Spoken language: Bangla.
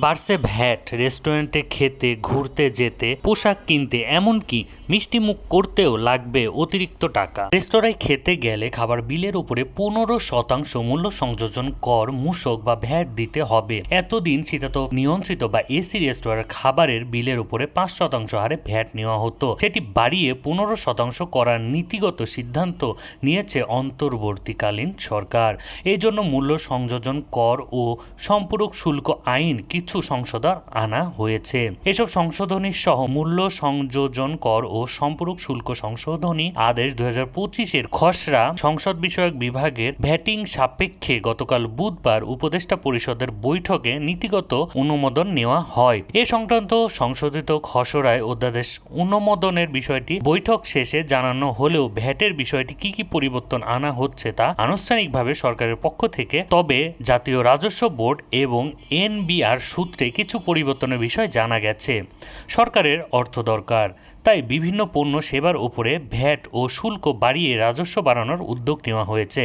বাড়ছে ভ্যাট, রেস্টুরেন্টে খেতে, ঘুরতে যেতে, পোশাক কিনতে, এমনকি মিষ্টিমুখ করতেও লাগবে অতিরিক্ত টাকা। রেস্তোরাঁয় খেতে গেলে খাবার বিলের উপরে 15% মূল্য সংযোজন কর, মূসক বা ভ্যাট দিতে হবে। এতদিন শীতাতপ নিয়ন্ত্রিত বা এসি রেস্তোরাঁর খাবারের বিলের উপরে 5% হারে ভ্যাট নেওয়া হতো, সেটি বাড়িয়ে 15% করার নীতিগত সিদ্ধান্ত নিয়েছে অন্তর্বর্তীকালীন সরকার। এই জন্য মূল্য সংযোজন কর ও সম্পূরক শুল্ক আইন কিছু সংশোধন আনা হয়েছে। এসব সংশোধনী সহ মূল্য সংযোজন কর ও সম্পূরক শুল্ক সংশোধনী আদেশ 2025-এর খসড়া সংসদ বিষয়ক বিভাগের ভ্যাটিং সাপেক্ষে গতকাল বুধবার উপদেষ্টা পরিষদের বৈঠকে নীতিগত অনুমোদন নেওয়া হয়। এ সংক্রান্ত সংশোধিত খসড়ায় অধ্যাদেশ অনুমোদনের বিষয়টি বৈঠক শেষে জানানো হলেও ভ্যাটের বিষয়টি কি পরিবর্তন আনা হচ্ছে তা আনুষ্ঠানিকভাবে সরকারের পক্ষ থেকে তবে জাতীয় রাজস্ব বোর্ড এবং এনবিআর সূত্রে কিছু পরিবর্তনের বিষয় জানা গেছে। সরকারের অর্থ দরকার, তাই বিভিন্ন পণ্য সেবার উপরে ভ্যাট ও শুল্ক বাড়িয়ে রাজস্ব বাড়ানোর উদ্যোগ নেওয়া হয়েছে।